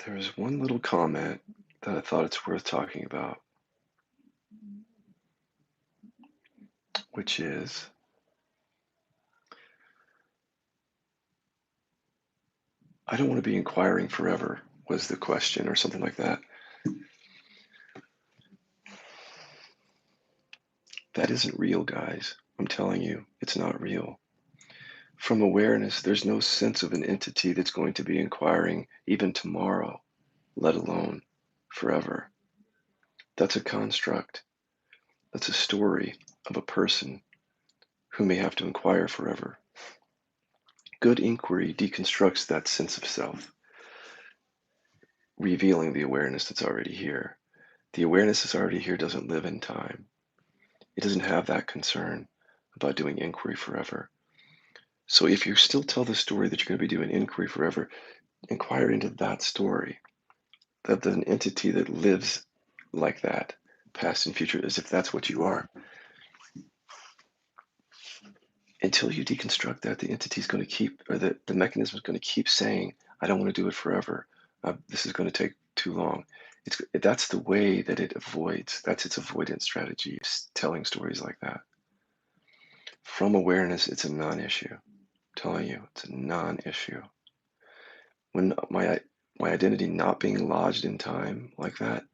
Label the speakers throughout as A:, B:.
A: There's one little comment that I thought it's worth talking about, which is I don't want to be inquiring forever, was the question, or something like that. That isn't real, guys. I'm telling you, it's not real. From awareness, there's no sense of an entity that's going to be inquiring even tomorrow, let alone forever. That's a construct. That's a story of a person who may have to inquire forever. Good inquiry deconstructs that sense of self, revealing the awareness that's already here. The awareness that's already here doesn't live in time. It doesn't have that concern about doing inquiry forever. So if you still tell the story that you're going to be doing inquiry forever, inquire into that story, that an entity that lives like that, past and future, as if that's what you are. Until you deconstruct that, the entity's going to keep, or the mechanism is going to keep saying, I don't want to do it forever. This is going to take too long. That's the way that it avoids. That's its avoidance strategy, is telling stories like that. From awareness, it's a non-issue. I'm telling you, it's a non-issue. When my identity not being lodged in time like that,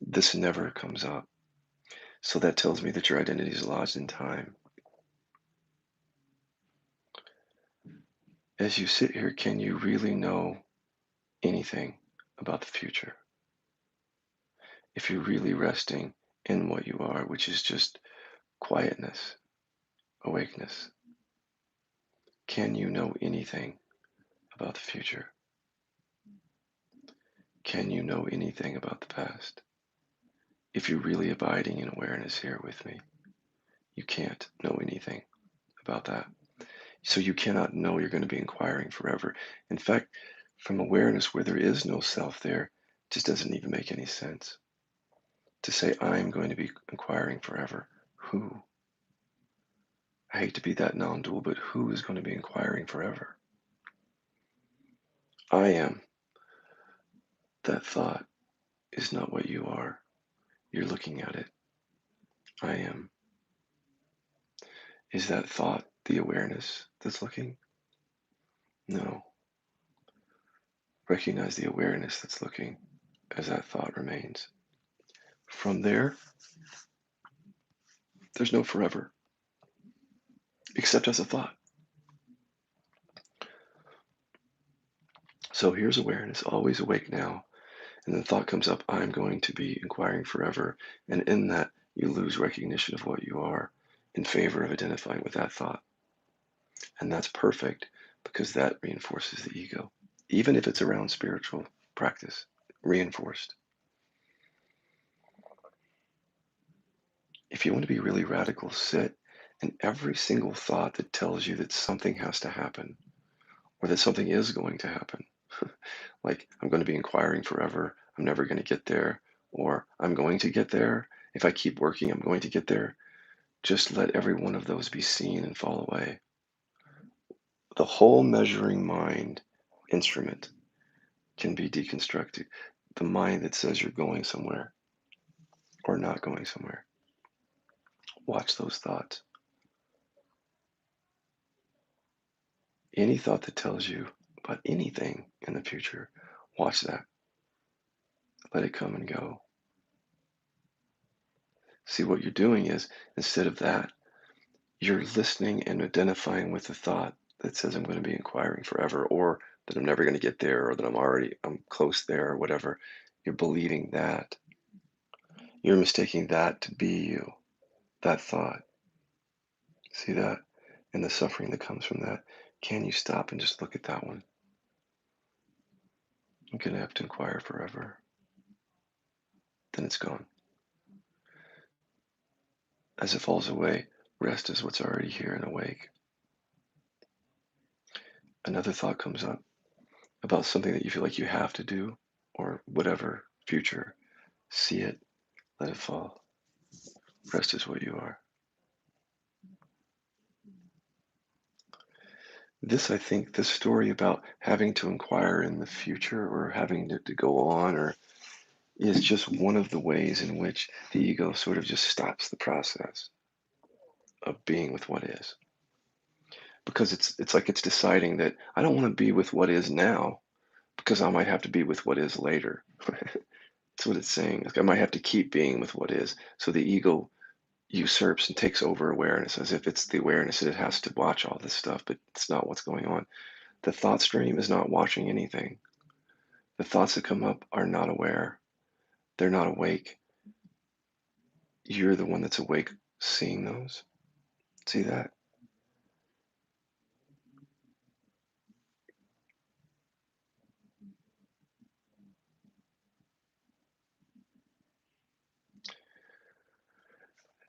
A: this never comes up. So that tells me that your identity is lodged in time. As you sit here, can you really know anything about the future? If you're really resting in what you are, which is just quietness, awakeness, can you know anything about the future? Can you know anything about the past? If you're really abiding in awareness here with me, you can't know anything about that. So you cannot know you're going to be inquiring forever. In fact, from awareness where there is no self there, it just doesn't even make any sense. To say, I'm going to be inquiring forever. Who? I hate to be that non dual, but who is going to be inquiring forever? I am. That thought is not what you are. You're looking at it. I am. Is that thought the awareness that's looking? No. Recognize the awareness that's looking as that thought remains. From there, there's no forever, except as a thought. So here's awareness, always awake now. And then thought comes up, I'm going to be inquiring forever. And in that, you lose recognition of what you are in favor of identifying with that thought. And that's perfect because that reinforces the ego, even if it's around spiritual practice, reinforced. If you want to be really radical, sit, and every single thought that tells you that something has to happen or that something is going to happen, like I'm going to be inquiring forever, I'm never going to get there, or I'm going to get there. If I keep working, I'm going to get there. Just let every one of those be seen and fall away. The whole measuring mind instrument can be deconstructed. The mind that says you're going somewhere or not going somewhere. Watch those thoughts. Any thought that tells you about anything in the future, watch that. Let it come and go. See, what you're doing is, instead of that, you're listening and identifying with the thought that says I'm going to be inquiring forever, or that I'm never going to get there, or that I'm close there, or whatever. You're believing that. You're mistaking that to be you, that thought. See that? And the suffering that comes from that. Can you stop and just look at that one? I'm going to have to inquire forever. Then it's gone. As it falls away, rest is what's already here and awake. Another thought comes up about something that you feel like you have to do, or whatever, future. See it, let it fall. Rest is what you are. This, I think, this story about having to inquire in the future or having to go on or is just one of the ways in which the ego sort of just stops the process of being with what is. Because it's like it's deciding that I don't want to be with what is now because I might have to be with what is later. That's what it's saying. Like I might have to keep being with what is. So the ego usurps and takes over awareness as if it's the awareness that it has to watch all this stuff, but it's not what's going on. The thought stream is not watching anything. The thoughts that come up are not aware. They're not awake. You're the one that's awake seeing those. See that?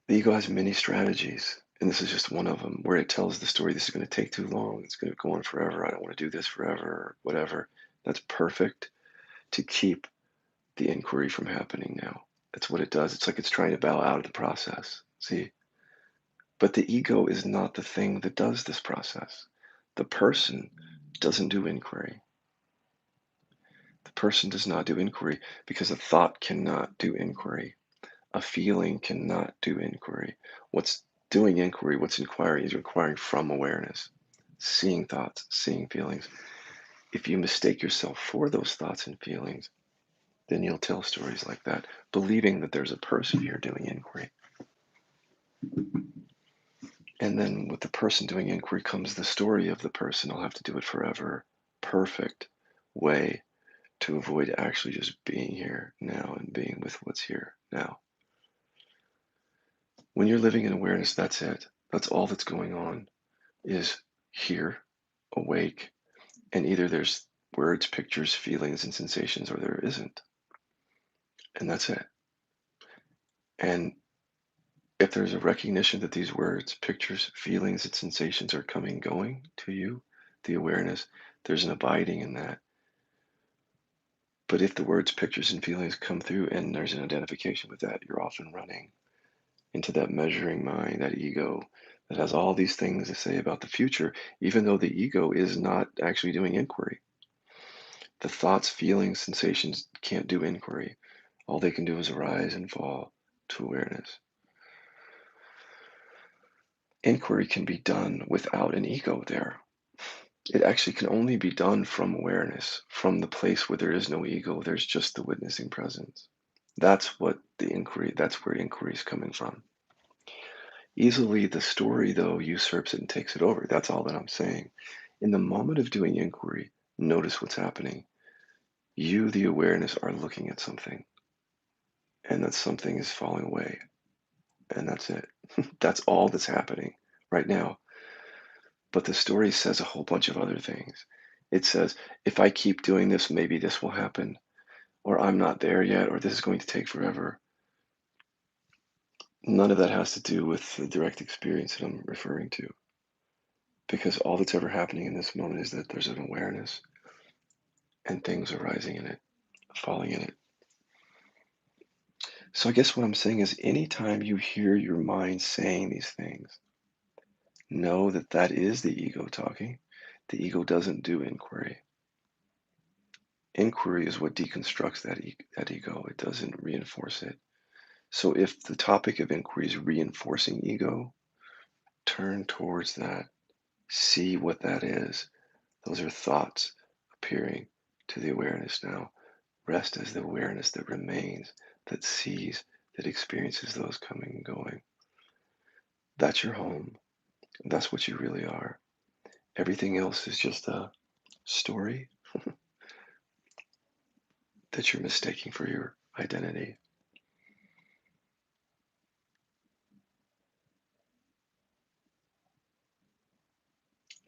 A: The ego has many strategies, and this is just one of them where it tells the story this is going to take too long, it's going to go on forever, I don't want to do this forever, or whatever. That's perfect to keep the inquiry from happening now. That's what it does. It's like it's trying to bow out of the process. See? But the ego is not the thing that does this process. The person doesn't do inquiry. The person does not do inquiry because a thought cannot do inquiry. A feeling cannot do inquiry. What's doing inquiry, what's inquiring, is inquiring from awareness, seeing thoughts, seeing feelings. If you mistake yourself for those thoughts and feelings, then you'll tell stories like that, believing that there's a person here doing inquiry. And then with the person doing inquiry comes the story of the person. I'll have to do it forever. Perfect way to avoid actually just being here now and being with what's here now. When you're living in awareness, that's it. That's all that's going on is here, awake, and either there's words, pictures, feelings, and sensations, or there isn't. And that's it. And if there's a recognition that these words, pictures, feelings, and sensations are coming, going to you, the awareness, there's an abiding in that. But if the words, pictures, and feelings come through and there's an identification with that, you're often running into that measuring mind, that ego that has all these things to say about the future, even though the ego is not actually doing inquiry. The thoughts, feelings, sensations can't do inquiry. All they can do is arise and fall to awareness. Inquiry can be done without an ego there. It actually can only be done from awareness, from the place where there is no ego, there's just the witnessing presence. That's where inquiry is coming from. Easily the story, though, usurps it and takes it over. That's all that I'm saying. In the moment of doing inquiry, notice what's happening. You, the awareness, are looking at something, and that something is falling away. And that's it. That's all that's happening right now. But the story says a whole bunch of other things. It says, if I keep doing this, maybe this will happen, or I'm not there yet, or this is going to take forever. None of that has to do with the direct experience that I'm referring to, because all that's ever happening in this moment is that there's an awareness and things are rising in it, falling in it. So I guess what I'm saying is anytime you hear your mind saying these things, know that that is the ego talking. The ego doesn't do inquiry. Inquiry is what deconstructs that ego. It doesn't reinforce it. So if the topic of inquiry is reinforcing ego, turn towards that. See what that is. Those are thoughts appearing to the awareness now. Rest as the awareness that remains, that sees, that experiences those coming and going. That's your home. That's what you really are. Everything else is just a story that you're mistaking for your identity.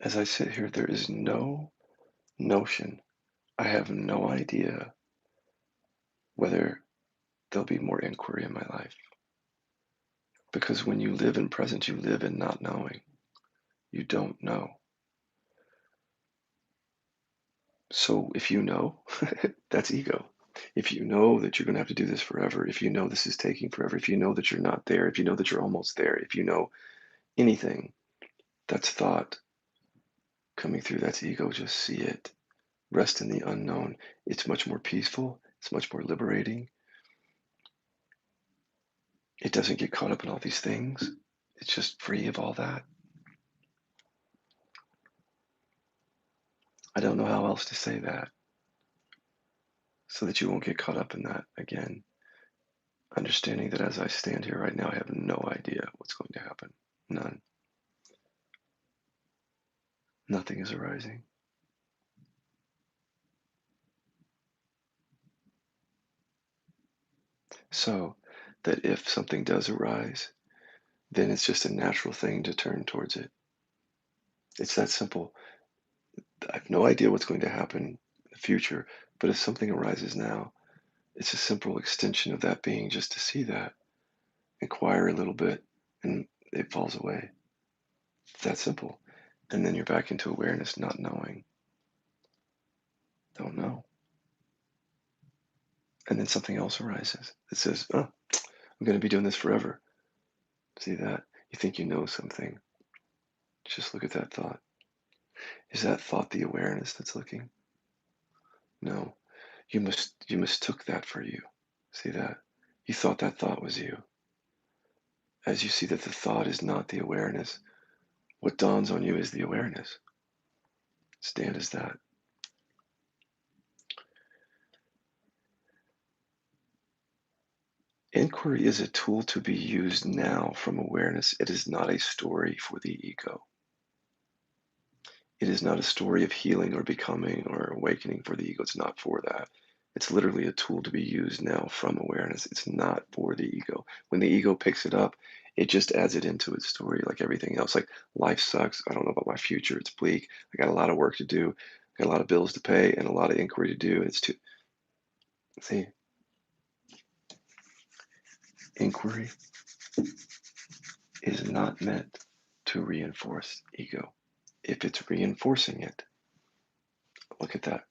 A: As I sit here, there is no notion. I have no idea whether there'll be more inquiry in my life. Because when you live in presence, you live in not knowing. You don't know. So if you know, that's ego. If you know that you're going to have to do this forever, if you know this is taking forever, if you know that you're not there, if you know that you're almost there, if you know anything, that's thought coming through, that's ego. Just see it. Rest in the unknown. It's much more peaceful. It's much more liberating. It doesn't get caught up in all these things. It's just free of all that. I don't know how else to say that so that you won't get caught up in that again. Understanding that as I stand here right now, I have no idea what's going to happen. None. Nothing is arising. So that if something does arise, then it's just a natural thing to turn towards it. It's that simple. I have no idea what's going to happen in the future, but if something arises now, it's a simple extension of that being just to see that, inquire a little bit, and it falls away. It's that simple. And then you're back into awareness, not knowing. Don't know. And then something else arises that says, oh, I'm going to be doing this forever. See that? You think you know something. Just look at that thought. Is that thought the awareness that's looking? No. You mistook that for you. See that? You thought that thought was you. As you see that the thought is not the awareness, what dawns on you is the awareness. Stand as that. Inquiry is a tool to be used now from awareness. It is not a story for the ego. It is not a story of healing or becoming or awakening for the ego. It's not for that. It's literally a tool to be used now from awareness. It's not for the ego. When the ego picks it up, it just adds it into its story like everything else. Like life sucks. I don't know about my future. It's bleak. I got a lot of work to do. I got a lot of bills to pay and a lot of inquiry to do. It's too, see, inquiry is not meant to reinforce ego. If it's reinforcing it, look at that.